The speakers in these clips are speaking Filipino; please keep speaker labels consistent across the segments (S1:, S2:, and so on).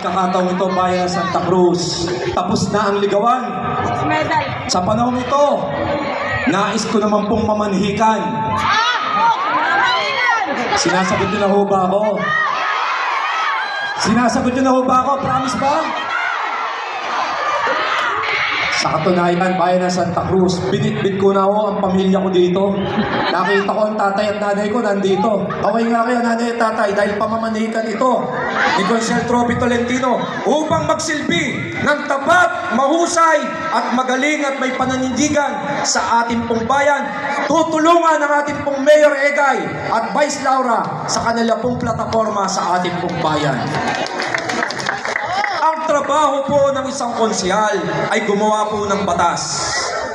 S1: pagkakataong ito, bayan ng Santa Cruz, tapos na ang ligawan. Sa panahon ito, nais ko naman pong mamanhikan. Sinasagot nyo na ho ba ako? Sinasagot nyo na ho ba ako? Promise ba? Sa katunayan, bayan ng Santa Cruz, binitbit ko na ho ang pamilya ko dito. Nakita ko ang tatay at nanay ko nandito. Kaway nga kayo, nanay at tatay, dahil pamamanikan ito ni Consiel Tropy Tolentino upang magsilbi ng tapat, mahusay at magaling at may pananindigan sa ating pong bayan. Tutulungan ang ating pong Mayor Egay at Vice Laura sa kanila pong plataforma sa ating pong bayan. Ang trabaho po ng isang konsyal ay gumawa po ng batas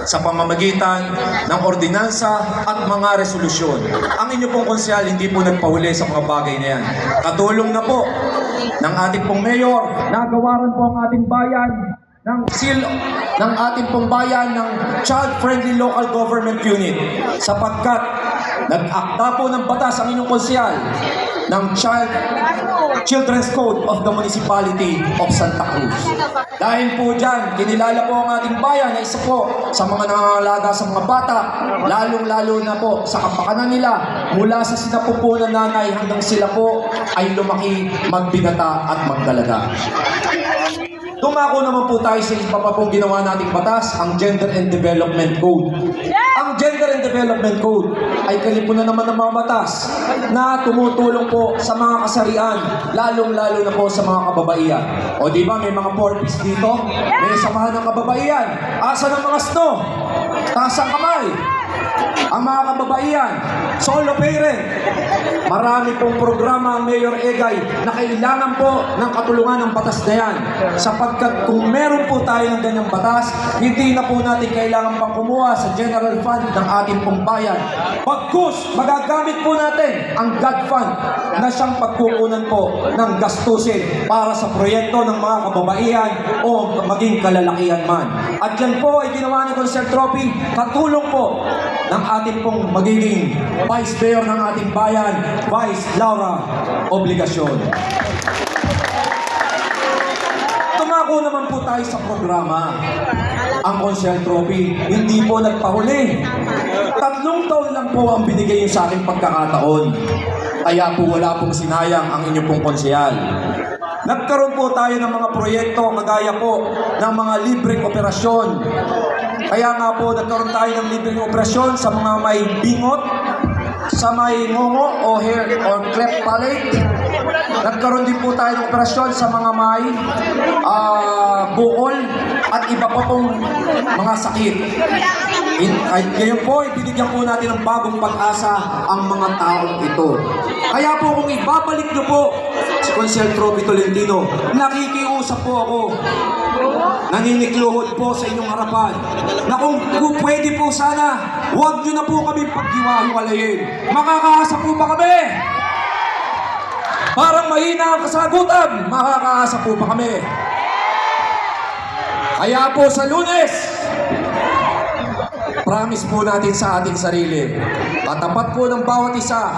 S1: sa pamamagitan ng ordinansa at mga resolusyon. Ang inyo pong konsyal hindi po nagpahuli sa mga bagay na yan. Katulong na po ng ating pong mayor, nagawaran po ang ating bayan ng seal ng ating pong bayan ng child-friendly local government unit sapagkat nag-akda po ng batas ang inyong konsyal ng Children's Code of the Municipality of Santa Cruz. Dahil po dyan, kinilala po ang ating bayan na isa po sa mga nangangalaga sa mga bata, lalong-lalo na po sa kapakanan nila mula sa sinapupo ng nanay hanggang sila po ay lumaki, magbinata at magdalaga. Tumako naman po tayo sa iba pa pong ginawa nating batas, ang Gender and Development Code. Ang Gender and Development Code ay kalipunan naman ng mga batas na tumutulong po sa mga kasarian, lalong-lalo na po sa mga kababaihan. O di ba may mga 4Ps dito? May samahan ng kababaihan. Asa ng mga sno? Taas ang kamay. Ang mga kababaihan, solo parent. Marami pong programa ang Mayor Egay na kailangan po ng katulungan ng batas na yan. Sapagkat kung meron po tayo ng ganyang batas, hindi na po natin kailangan pang kumuha sa general fund ng ating pong bayan. Pagkus, magagamit po natin ang God Fund na siyang pagkukunan po ng gastusin para sa proyekto ng mga kababaihan o maging kalalakihan man. At yan po ay ginawa ni Consiel Tropy, katulong po ng ating pong magiging Vice Mayor ng ating bayan, Vice Laura Obligasyon. Tumako naman po tayo sa programa. Ang Consiel Tropy, hindi po nagpahuli. 3 taon lang po ang binigay niyo sa aking pagkakataon. Kaya po wala pong sinayang ang inyong pong konsyal. Nagkaroon po tayo ng mga proyekto kagaya po ng mga libreng operasyon. Kaya nga po nagkaroon tayo ng libreng operasyon sa mga may bingot, sa may ngongo o hair or cleft palate. Nagkaroon din po tayo ng operasyon sa mga may bukol at iba pa pong mga sakit. Ngayon po, ibinigyan po natin ng bagong pag-asa ang mga taong ito. Kaya po kung ibabalik nyo po si Consiel Tropy Tolentino, nakikiusap po ako, naninikluhod po sa inyong harapan, na kung pwede po sana, huwag nyo na po kami paghiwa-hiwalayin. Makakaasa po ba kami? Parang mahina ang kasagutan, makakaasa po ba kami? Kaya po sa Lunes, promise po natin sa ating sarili, katapat po ng bawat isa,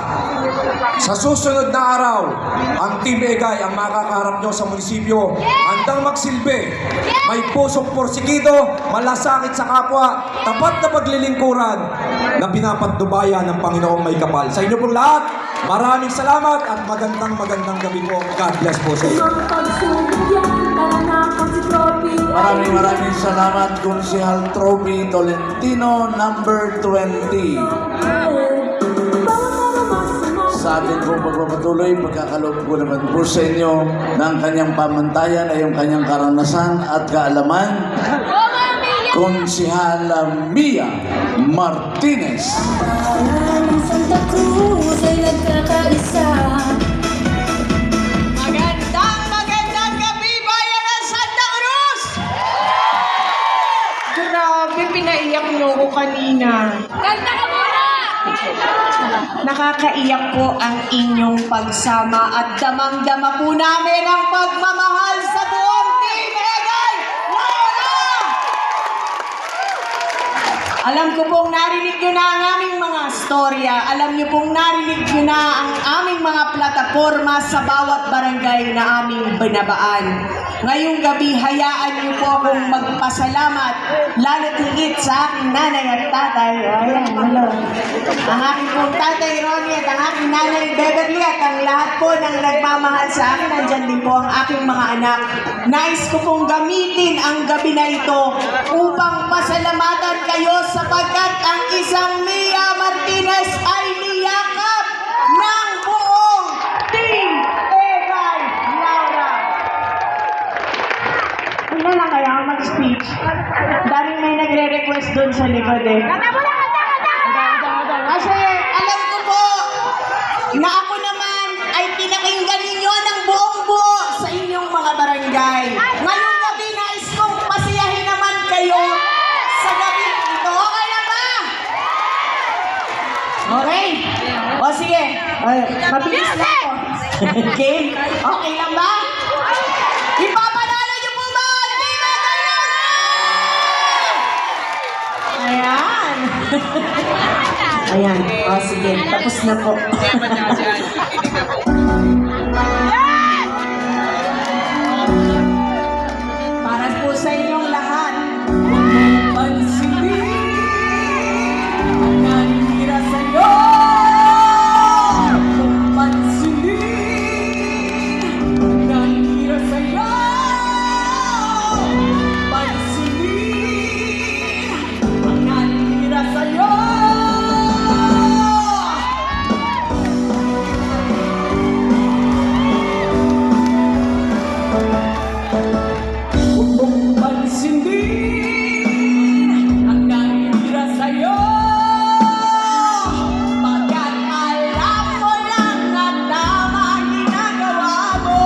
S1: sa susunod na araw, ang Team Egay ang makakaharap nyo sa munisipyo, handang magsilbi, may pusong porsigido, malasakit sa kapwa, tapat na paglilingkuran na pinapatnubayan ng Panginoong may kapal. Sa inyo pong lahat, maraming salamat at magandang gabi po. God bless po sa inyo.
S2: Maraming salamat, Consiel Tropy Tolentino, number 20. Sa atin po pagpapatuloy, pagkakaloob ko naman po sa inyo ng kanyang pamantayan ay yung kanyang karanasan at kaalaman. Konsihala Mia Martinez.
S3: Ang Santa Cruz ay nagkakaisa.
S4: Magandang gabi, bayan ng Santa Cruz! Grabe, pinaiyak niyo ko kanina.
S3: Kanta ka muna!
S4: Nakakaiyak po ang inyong pagsama at damang-dama po namin ang pagmamahal sa buong Team Egay! Wala! Alam ko pong narinig nyo na ang aming mga storya. Alam nyo pong narinig nyo na ang aming mga plataforma sa bawat barangay na aming binabaan. Ngayong gabi, hayaan nyo po akong magpasalamat, lalo't higit sa aking nanay at tatay. Ayan, hello. Ang aking pong tatay Ronnie at ang aking nanay Beverly at ang lahat po ng nagmamahal sa akin. Nandyan din po ang aking mga anak. Nais ko pong gamitin ang gabi na ito upang pasalamatan kayo sapagkat ang isang Mia Martinez ay niyakap ng buong Team Egay Laura. Hindi na kaya ako mag-speech. Daming may nagre-request doon sa likod eh. Kasi alam ko po na ako naman ay pinakinggan ninyo ng buong buo sa inyong mga barangay. Ngayong gabi, nais kong pasiyahin naman kayo sa gabi ito. Okay na ba? Okay? O sige, mabilis lang po. Okay? Okay lang ba? Ipapanalo niyo po ba ang Team Egay Laura? Ayan. Ayan. O sige, tapos na po. Para po sa inyong lahat. Pansinin ang nanira sa'yo. Pansinin ang nanira sa'yo. Pansinin ang nanira sa'yo. Pansinin ang nanira sa'yo. Pagkat alam mo lang na tama ang ginagawa mo.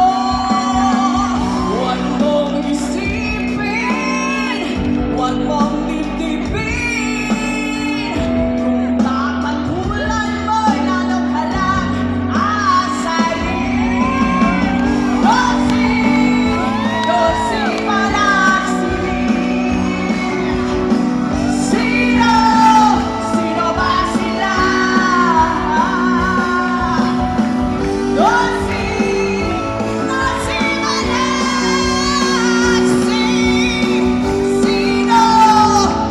S4: Huwag mong isipin, huwag mong titipin. Kung papatulan mo, lalo ka lang aasahin. Dosi Palasi. Sino? Sino ba sila? Dosi Palasi. Sino?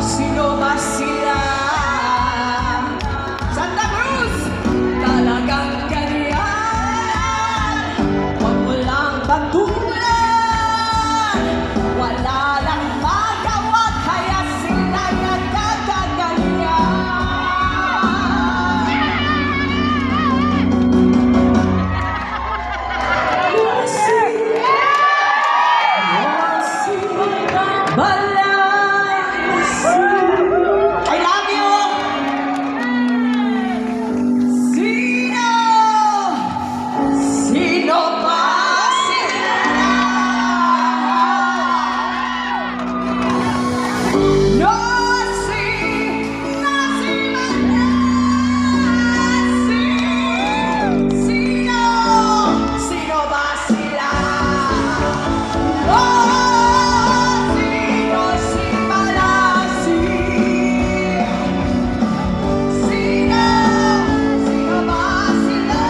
S4: Sino ba sila? Santa Cruz! Talagang ganyan. Huwag mo lang patulan. Wala lang magawa kaya sila nagkakaganyan. I love you! Sino? Sino ba sila? No, Sino? Sino ba sila? Oh, sino si Palasi? Sino? Sino ba sila?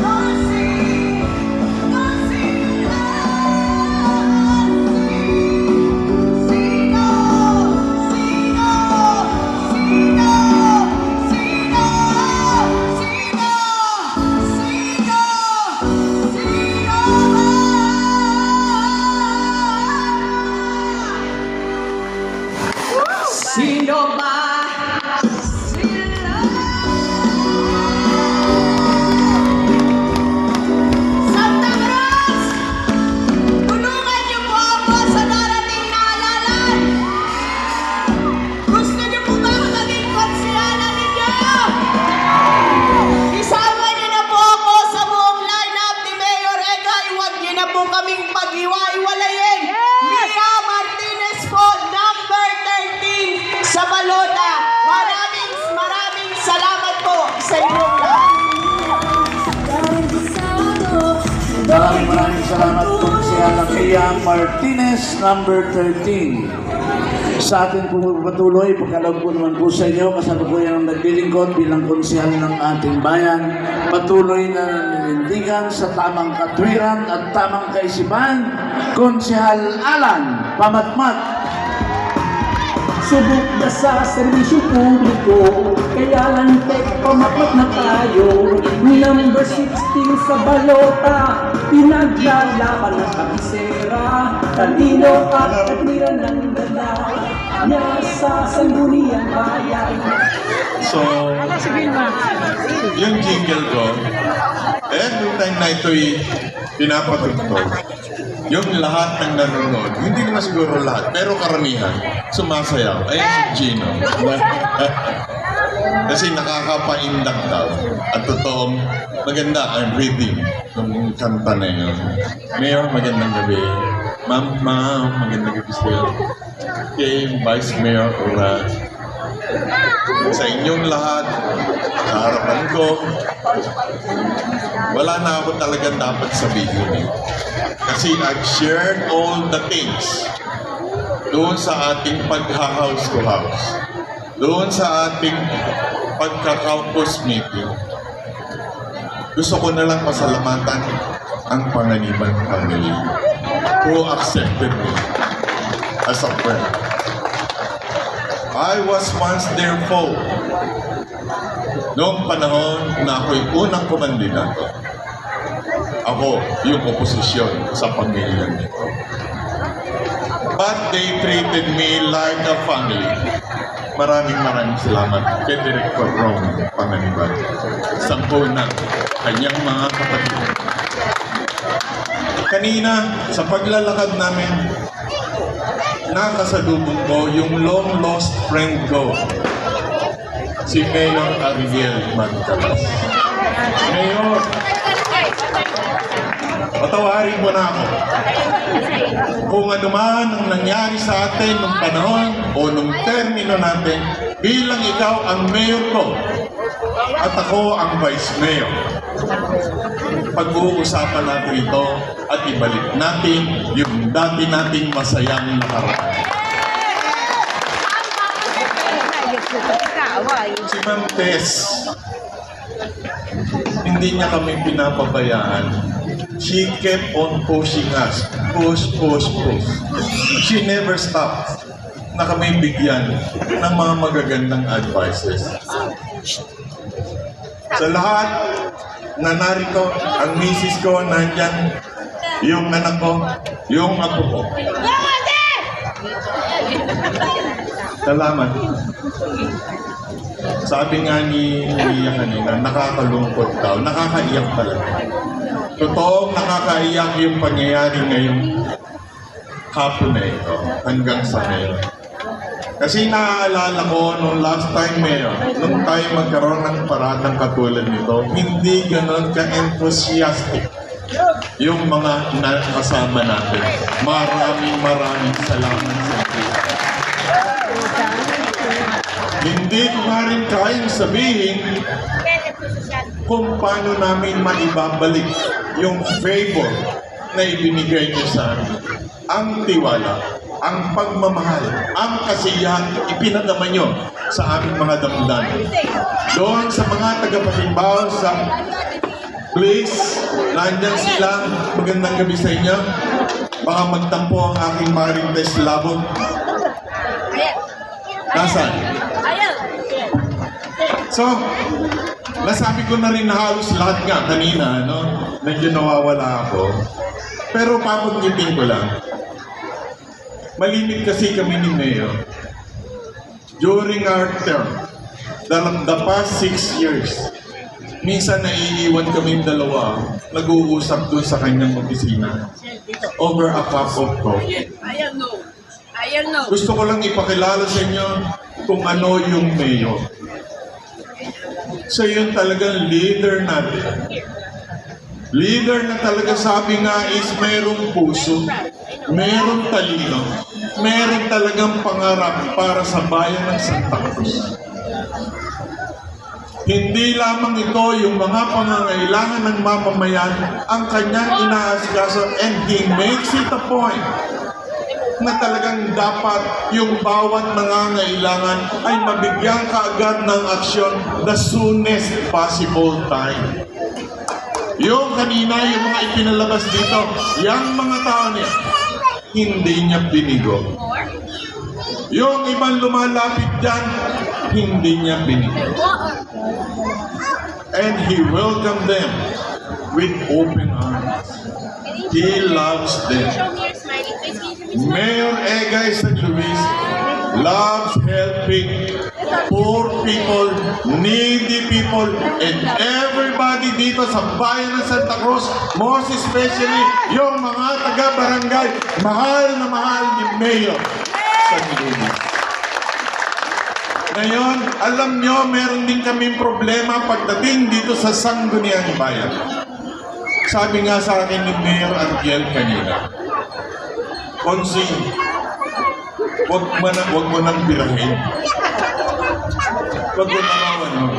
S4: No, Sino? Sino ba sila? Santa Cruz! Tulungan niyo po ako sa darating na halalan. Gusto niyo po ba maging konsiyalan ninyo? Isama niyo na po ako sa buong lineup ni Mayor Egay. Huwag niyo na po kaming pag-iwa-iwalayin. Mia Martinez po, number 13 sa balota. Maraming salamat po sa inyong lahat.
S2: Maraming salamat po si Mia Martinez, number 13. Sa atin po patuloy, pagkaloob po naman po sa inyo, kasalukuyan ang naglilingkod bilang konsehal ng ating bayan, patuloy na naninindigan sa tamang katwiran at tamang kaisipan, Konsehal Alan Pamatmat.
S5: Subok na sa serbisyo publiko, kaya lang pamatmat na tayo. Number 16 sa balota, pinaglalaban ng kabisera. Talino at katwiran ng dala, niya sa sangguniang bayan.
S6: So, yung jingle ko, every time na ito'y pinapatugtog, yung lahat ng nanonood, hindi naman siguro lahat, pero karamihan, sumasayaw. Ay, si Gino. Kasi nakakapaindak daw. At totoong maganda ang rhythm ng kanta na yun. Mayor, magandang gabi. Ma'am, magandang gabi sa'yo. Kay Vice Mayor Ura. Sa inyong lahat, sa harapan ko, wala na ako talaga dapat sabihin. Kasi I've shared all the things doon sa ating pagha-house to house, doon sa ating pagka-campus meeting. Gusto ko na lang pasalamatan ang Panganiban family who accepted me as a friend. I was once their foe. Noong panahon na ako'y unang kumandidato, ako yung oposisyon sa pamilya nito. But they treated me like a family. Maraming salamat kay Director Ron Panganiban, sampo ng kanyang mga kapatid. Kanina, sa paglalakad namin, nakasalubong ko yung long lost friend ko, si Mayor Ariel Mancalas. Mayor, patawarin mo na ako. Kung ano man ang nangyari sa atin nung panahon o nung termino natin, bilang ikaw ang mayor ko at ako ang vice mayor. Pag-uusapan natin ito at ibalik natin yung dati nating masayang nakaraan. Si Ma'am Tess, hindi niya kami pinapabayaan. She kept on pushing us. Push. She never stopped na kami bigyan ng mga magagandang advices. Sa lahat na narito, ang misis ko nandyan, yung anak ko, yung apo ko. Salamat. Sabi nga ni Mia kanina, nakakalungkot daw. Nakakaiyak talaga. Totoong nakakaiyak yung pangyayari ngayong hapon na ito hanggang sa ngayon. Kasi naaalala ko nung last time Mayor, nung tayo magkaroon ng paradang katulad nito, hindi ganon ka-enthusiastic yung mga kasama natin. Maraming salamat sa inyo. Hindi ko nga rin kayang sabihin kung paano namin maibabalik yung favor na ibinigay niyo sa amin. Ang tiwala, ang pagmamahal, ang kasiyahan ipinadama niyo sa aming mga damdamin. Doon sa mga tagapagimbaw sa please, nandyan sila. Magandang gabi sa inyo. Baka magtampo ang aking Marintes Labon. Nasaan? So, nasabi ko na rin na halos lahat nga kanina, no? Medyo nawawala ako. Pero papagnitin ko lang. Malimit kasi kami ni Mayor. During our term, the past 6 years, minsan naiiwan kami dalawa, nag-uusap doon sa kanyang opisina over a cup of coffee. Gusto ko lang ipakilala sa inyo kung ano yung Mayor. So yun talagang leader natin. Leader na talaga sabi nga is merong puso, merong talino, meron talagang pangarap para sa bayan ng Santa Cruz. Hindi lamang ito yung mga pangangailangan ng mamamayan ang kanyang inaasikaso, and he makes it a point na talagang dapat yung bawat nangangailangan ay mabigyan kaagad ng aksyon the soonest possible time. Yung kanina, yung mga ipinalabas dito, yung mga tao niya, hindi niya binigo. Yung ibang lumalapit dyan, hindi niya binigo. And He welcomed them with open arms. He loves them. Mayor Egay San Luis loves helping poor people, needy people, and everybody dito sa bayan ng Santa Cruz, most especially yung mga taga-barangay, mahal na mahal ni Mayor San Luis. Ngayon, alam nyo, meron din kaming problema pagdating dito sa Sangguniang Bayan. Sabi nga sa akin ni Mayor Angel kanina, Konsing, wag mo nang birahin. Wag mo nang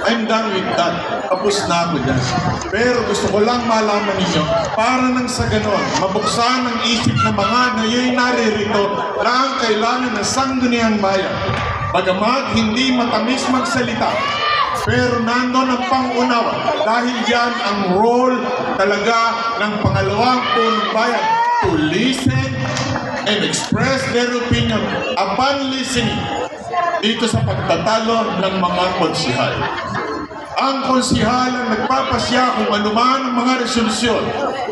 S6: I'm done with that. Tapos na ako dyan. Pero gusto ko lang malaman ninyo, para nang sa ganon, mabuksan ang isip ng mga ngayon naririto na ang kailangan ng Sangguniang Bayan. Bagamat hindi matamis magsalita, pero nandun ang pangunawa dahil yan ang role talaga ng pangalawang punong bayan to listen and express their opinion upon listening dito sa pagtatalo ng mga konsihal. Ang konsihal ang nagpapasya kung anuman ang mga resolusyon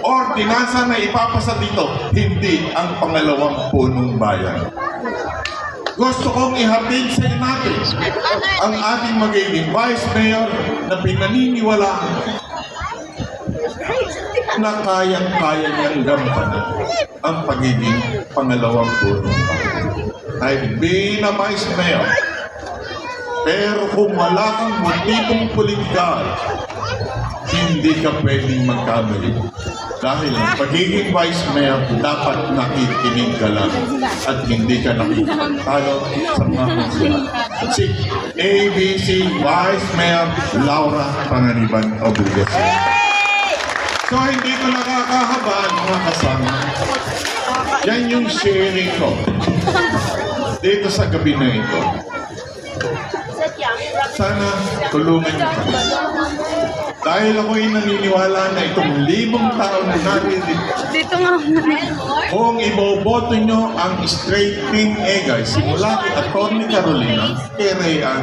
S6: o ordinansa na ipapasa dito, hindi ang pangalawang punong bayan. Gusto kong ihatid sa natin ang ating magiging Vice Mayor na pinaniniwalaan na kayang-kaya niyang gampanan ang pagiging pangalawang punong bayan. I've been a Vice Mayor, pero kung wala kang motibong politikal, hindi ka pwedeng magkamali. Dahil ang pagiging Vice Mayor, dapat nakikinig ka lang at hindi ka nakikipagtalo sa mga konsihan. Si ABC Vice Mayor Laura Panganiban Obligación. So hindi ko nakakahabaan mga kasama. Yan yung sharing ko dito sa gabi na ito. Sana tulungan niyo kami. Dahil ako'y naniniwala na itong 5,000 tao na naririto, kung iboboto nyo ang straight team Egay, simula kay Atty. Carolina, kay Rayan,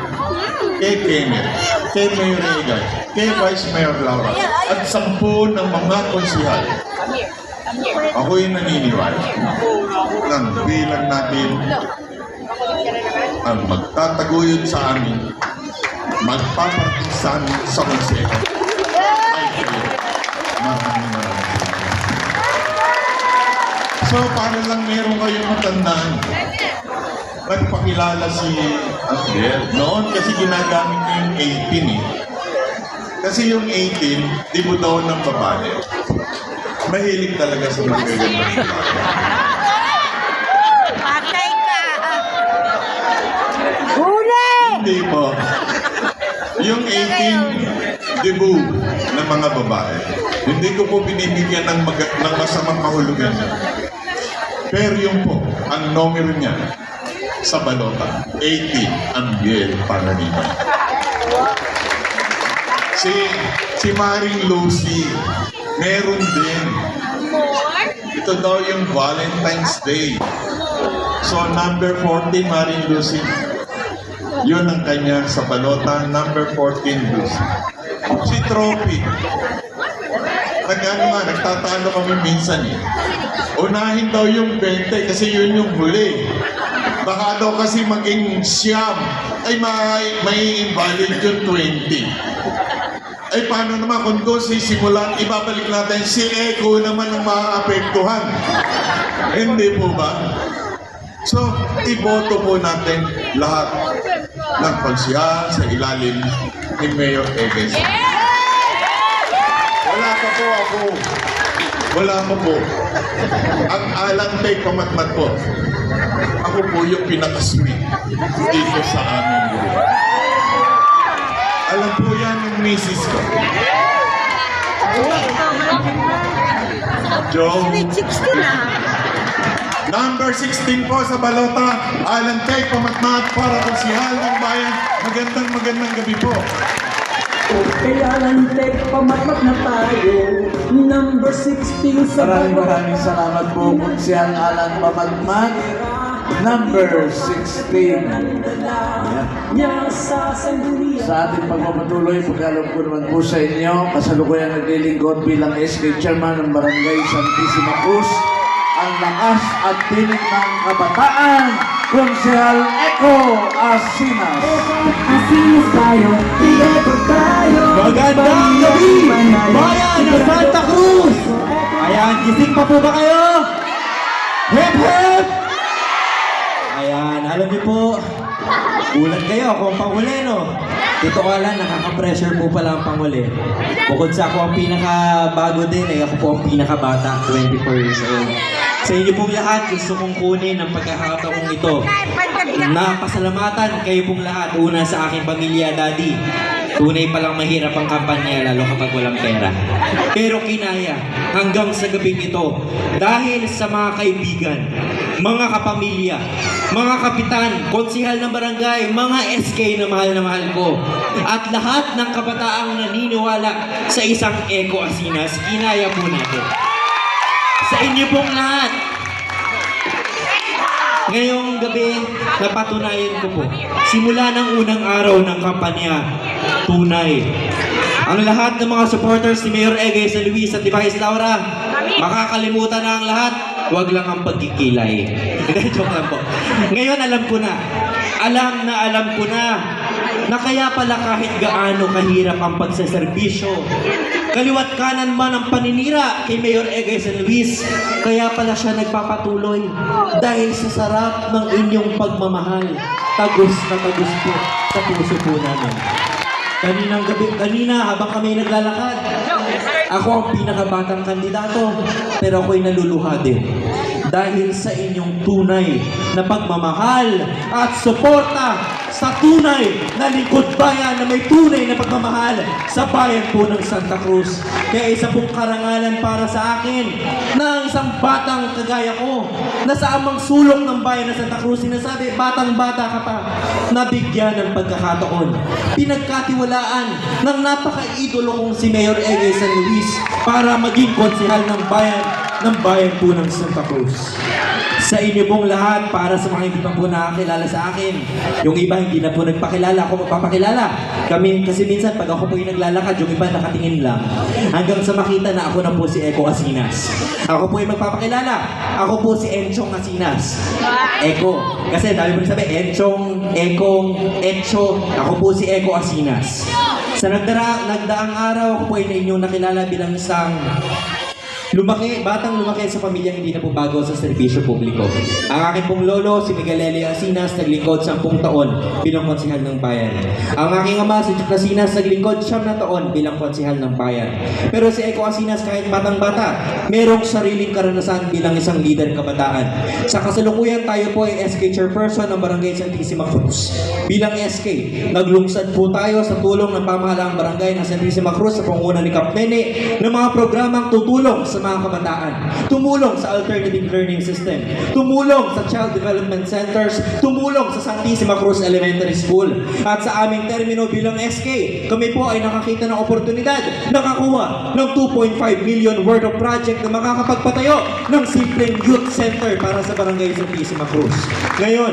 S6: kay Kenneth, kay Mayor Egay, kay Vice Mayor Laura, at 10 ng mga konsihal, ako'y naniniwala ng bilang natin ang magtataguyod sa amin, magpaparating sa amin sa konseho. Maraming. So, para lang meron kayong matandaan, nagpakilala si Angel. Noon kasi ginagamit niya yung 18 eh. Kasi yung 18, di mo daw ng babae. Mahilig talaga sa mga ganyan.
S3: Patay ka! Huli!
S6: Hindi po. Yung 18, debut ng mga babae. Hindi ko po binibigyan ng masamang kahulugan niya. Pero yung po, ang numero niya sa balota, 18, Angel Panganiban. Si Maring Lucy, meron din. Ito daw yung Valentine's Day. So, number 14, Maring Lucy. Yun ang kanya sa balota, number 14, Lucy. Si Trophy. Nagtatalo kami minsan eh. Unahin daw yung 20 kasi yun yung huli. Baka daw kasi maging siyam ay may invalid yung 20. Ay paano naman kung doon sisimulan, ibabalik natin si Echo naman ang maaapektuhan. Hindi po ba? So, iboto po natin lahat ng konsihal sa ilalim ni Mayor Eges. Wala pa po ako. Wala pa po. Ang alantay pamatmat po. Ako po yung pinaka-sweet dito sa aming grupo. Alam po yan yung misis ko. Joe, Number 16 po sa balota, Alan Tay Pamatmat para konsihal ng bayan. Magandang gabi po.
S5: Kaya lantek, pamatmat na tayo. Number 16 sa
S2: Maraming salamat po, Konsihal Alan Pamatmat. Number 16.
S5: Niya sa sanggunian.
S2: Sa ating pagpapatuloy, pagkalog ko naman po sa inyo, kasalukuyan naglilingkod bilang SK Chairman ng Barangay Santissima Cruz, ang lakas at tinig ng kabataan, Konsihal Eco Asinas.
S5: Asinas tayo, Eco tayo.
S7: Magandang gabi, bayan ng Santa Cruz! Ayan, gising pa po ba kayo? Hip hip! Ayan, alam niyo po, gulat kayo kung panghuli, no? Totoo lang, nakaka-pressure po pala ang panghuli. Bukod sa ako ang pinakabago din, ay ako po ang pinakabata, 24 years old. Sa inyo pong lahat, gusto kong kunin ang pagkakataong ito na pasalamatan kayo pong lahat. Una sa aking pamilya, Daddy. Tunay palang mahirap ang kampanya, lalo kapag walang pera. Pero kinaya hanggang sa gabing ito dahil sa mga kaibigan, mga kapamilya, mga kapitan, konsihal ng barangay, mga SK na mahal ko, at lahat ng kabataang naniniwala sa isang Eco Asinas, kinaya po natin. Sa inyo pong lahat, ngayong gabi, napatunayan ko po, simula ng unang araw ng kampanya, tunay. Ang lahat ng mga supporters ni Mayor Egay San Luis at Vice Laura, makakalimutan na ang lahat, wag lang ang pagkikilay. Joke lang po. Ngayon alam ko na kaya pala kahit gaano kahirap ang pagsaserbisyo, kaliwat kanan man ang paninira kay Mayor Egay San Luis, kaya pala siya nagpapatuloy dahil sa sarap ng inyong pagmamahal. Tagos na tagos po sa puso po namin. Kanina habang kami naglalakad, ako ang pinakabatang kandidato, pero ako'y naluluha din. Dahil sa inyong tunay na pagmamahal at suporta sa tunay na lingkod bayan na may tunay na pagmamahal sa bayan po ng Santa Cruz. Kaya isa pong karangalan para sa akin na isang batang kagaya ko na sa amang sulong ng bayan ng Santa Cruz, sinasabi, batang-bata ka pa, nabigyan ng pagkakataon, pinagkatiwalaan ng napaka-idolo kong si Mayor Egay San Luis para maging konsihal ng bayan po ng Santa Cruz. Sa inyo pong lahat, para sa mga hindi pa po nakakilala sa akin, yung iba hindi na po nagpakilala, ako magpapakilala. Kami, kasi minsan pag ako po yung naglalakad, yung iba nakatingin lang. Hanggang sa makita na ako na po si Eco Asinas. Ako po yung magpapakilala. Ako po si Enchong Asinas. Eco. Kasi dahil po sabi, Enchong, Ekong, Encho. Ako po si Eco Asinas. Sa nagdaang araw, ako po ay na inyong nakilala bilang isang batang lumaki sa pamilyang hindi na po bago sa serbisyo publiko. Ang aking pong lolo, si Miguel Eli Asinas, naglingkod 10 taon bilang konsihal ng bayan. Ang aking ama, si Chuck Asinas, naglingkod 9 na taon bilang konsihal ng bayan. Pero si Eco Asinas, kahit batang-bata, merong sariling karanasan bilang isang leader kabataan. Sa kasalukuyan, tayo po ay SK Chairperson ng Barangay Santissima Cruz. Bilang SK, naglungsad po tayo sa tulong ng pamahalaang barangay ng Santissima Cruz sa pangunguna ni Kap Nene ng mga programang tutulong sa mga kabataan, tumulong sa alternative learning system, tumulong sa child development centers, tumulong sa Santissima Cruz Elementary School. At sa aming termino bilang SK, kami po ay nakakita ng oportunidad, nakakuha ng 2.5 million worth of project na makakapagpatayo ng simpleng youth center para sa Barangay Santissima Cruz. Ngayon,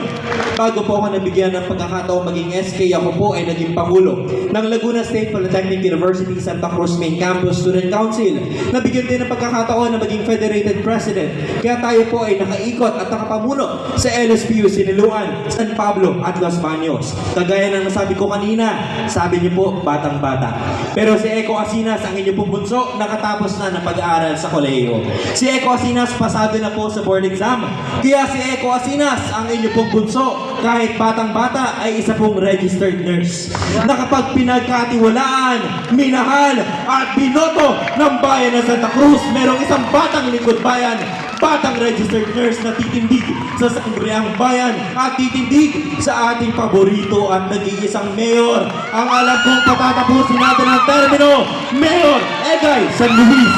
S7: bago po ako nabigyan ng pagkakataon maging SK, ako po ay naging Pangulo ng Laguna State Polytechnic University Santa Cruz Main Campus Student Council. Nabigyan din ng pagkakataon na maging Federated President. Kaya tayo po ay nakaikot at nakapamuno sa LSPU Siniluan, San Pablo at Los Baños. Kagaya ng nasabi ko kanina, sabi niyo po, batang-bata. Pero si Eco Asinas, ang inyong pong bunso, nakatapos na ng pag-aaral sa kolehiyo. Si Eco Asinas, pasado na po sa board exam. Kaya si Eco Asinas, ang inyong pong bunso, kahit batang-bata, ay isa pong registered nurse. Nakapag pinagkatiwalaan, minahal, at binoto ng bayan ng Santa Cruz, merong isang batang lingkod bayan, batang registered nurse na titindig sa sangriang bayan at titindig sa ating paborito at nag-iisang mayor. Ang alam kong patatapusin natin ang termino, Mayor Egay San Luis.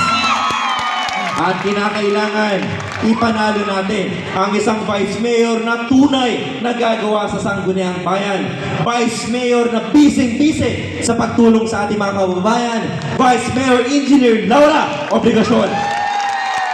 S7: At kinakailangan ipanalo natin ang isang Vice Mayor na tunay na gagawa sa Sangguniang Bayan. Vice Mayor na bising-bisi sa pagtulong sa ating mga kababayan. Vice Mayor Engineer Laura Obligacion.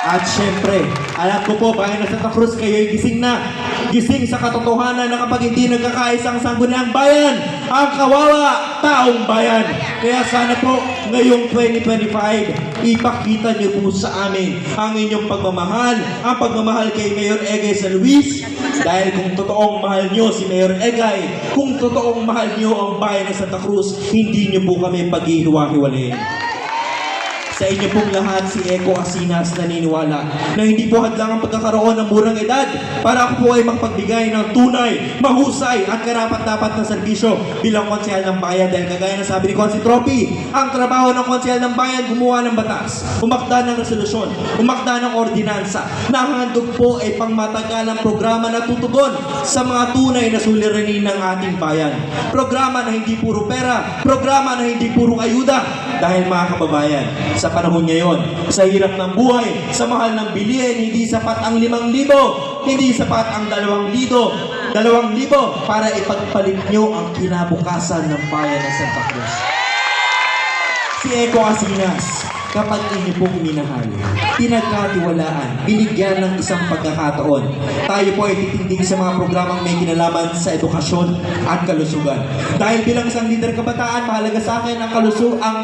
S7: At syempre, alam ko po, bayan ng Santa Cruz, kayo'y gising na. Gising sa katotohanan na kapag hindi nagkakaisa ang Sangguniang Bayan, ang kawawa, taong bayan. Kaya sana po, ngayong 2025, ipakita niyo po sa amin ang inyong pagmamahal, ang pagmamahal kay Mayor Egay San Luis. Dahil kung totoong mahal niyo si Mayor Egay, kung totoong mahal niyo ang bayan ng Santa Cruz, hindi niyo po kami paghihiwa-hiwalayin. Sa inyo pong lahat, si Eco Asinas naniniwala na hindi po hadlang ang pagkakaroon ng murang edad para ako po ay makapagbigay ng tunay, mahusay at karapat-dapat na serbisyo bilang konsehal ng bayan. Dahil kagaya na sabi ni Consi Tropy, ang trabaho ng konsehal ng bayan gumawa ng batas, umakda ng resolusyon, umakda ng ordinansa, na handog po ay pangmatagalang programa na tutugon sa mga tunay na suliranin ng ating bayan. Programa na hindi puro pera, programa na hindi puro ayuda. Dahil mga kababayan, sa panahon ngayon, sa hirap ng buhay, sa mahal ng bilihin, hindi sapat ang 5,000, hindi sapat ang 2,000 para ipagpalit nyo ang kinabukasan ng bayan ng Santa Cruz. Si Eco Asinas, kapag inyo pong minahal, pinagkatiwalaan, binigyan ng isang pagkakataon, tayo po ay titindig sa mga programang may kinalaman sa edukasyon at kalusugan. Dahil bilang isang leader kabataan, mahalaga sa akin ang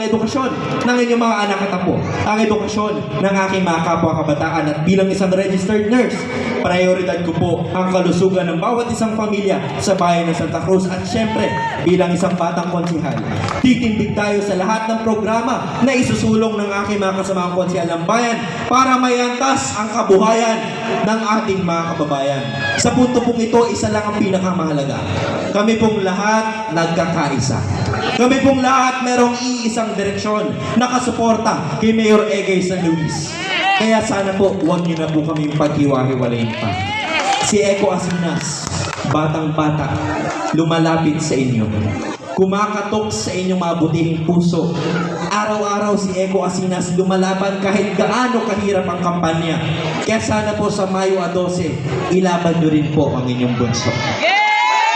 S7: edukasyon ng inyong mga anak at apo, ang edukasyon ng aking mga kapwa kabataan. At bilang isang registered nurse, prioridad ko po ang kalusugan ng bawat isang pamilya sa bayan ng Santa Cruz. At syempre, bilang isang batang konsihal, titindig tayo sa lahat ng programa na isusulong ng aking mga kasamang konsihal ng bayan para maiantas ang kabuhayan ng ating mga kababayan. Sa punto pong ito, isa lang ang pinakamahalaga. Kami pong lahat nagkakaisa. Kami pong lahat merong iisang direksyon nakasuporta kay Mayor Egay San Luis. Kaya sana po, huwag niyo na po kami paghiwa-hiwalayin pa. Si Eco Asinas, batang-bata, lumalapit sa inyo. Kumakatok sa inyong mabutihing puso. Araw-araw si Eco Asinas lumalaban kahit gaano kahirap ang kampanya. Kaya sana po sa Mayo 12, ilaban nyo rin po ang inyong bunso.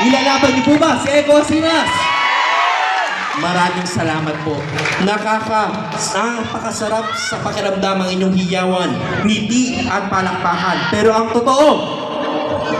S7: Ilalaban niyo po ba si Eco Asinas? Maraming salamat po. Napakasarap sa pakiramdam ang inyong hiyawan, ngiti at palakpakan. Pero ang totoo,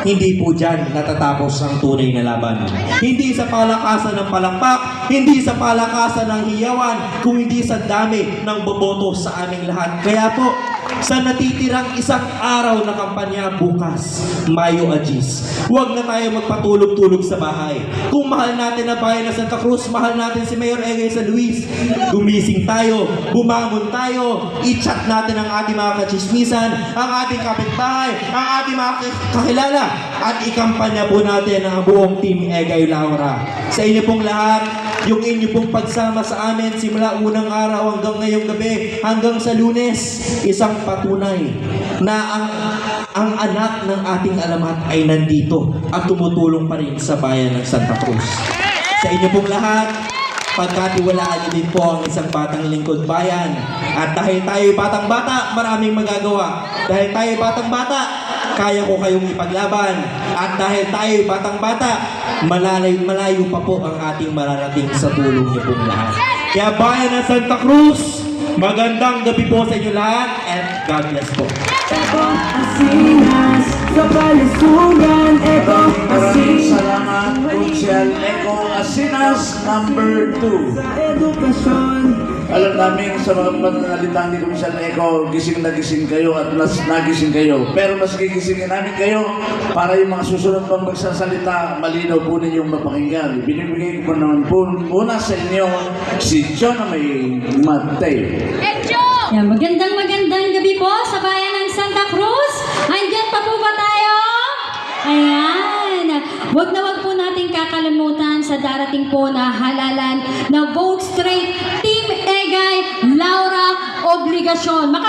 S7: hindi po dyan natatapos ang tunay na laban. Hindi sa palakasan ng palakpak, hindi sa palakasan ng hiyawan, kung hindi sa dami ng boboto sa aming lahat. Kaya po, sa natitirang isang araw na kampanya bukas, Mayo Agis, huwag na tayo magpatulog-tulog sa bahay. Kung mahal natin ang bayan ng Santa Cruz, mahal natin si Mayor Egay San Luis, gumising tayo, bumangon tayo, i-chat natin ang ating mga kachismisan, ang ating kapitbahay, ang ating mga kakilala, at ikampanya po natin ang buong Team Egay Laura. Sa inyo pong lahat, yung inyo pong pagsama sa amin simula unang araw hanggang ngayong gabi, hanggang sa Lunes, isang patunay na ang anak ng ating alamat ay nandito at tumutulong pa rin sa bayan ng Santa Cruz. Sa inyo pong lahat, pagkatiwalaan niyo din po ang isang batang lingkod bayan. At dahil tayo batang-bata, maraming magagawa. Dahil tayo batang-bata, kaya ko kayong ipaglaban. At dahil tayo batang-bata, malayo pa po ang ating mararating sa tulong niyo pong lahat. Kaya bayan ng Santa Cruz, magandang gabi po sa inyo lahat and God bless po.
S5: Eco Asinas sa kalusugan. Eco
S2: Maraming
S5: Asinas
S2: salamat, Konsehal Eco Asinas number 2.
S5: sa edukasyon.
S2: Alam namin sa mga pananalitang ni Konsehal Eco, gising na gising kayo at nagising kayo. Pero mas gigisingin namin kayo para yung mga susunod pang magsasalita, malinaw po ninyong mapakinggan. Binibigay ko naman po muna sa inyo si John May Mateo.
S3: Yan, magandang gabi po sa bayan ng Santa Cruz. Andyan pa po ba tayo? Ayan. Wag po natin kakalimutan sa darating po na halalan na Vote Straight Team Egay Laura Obligacion.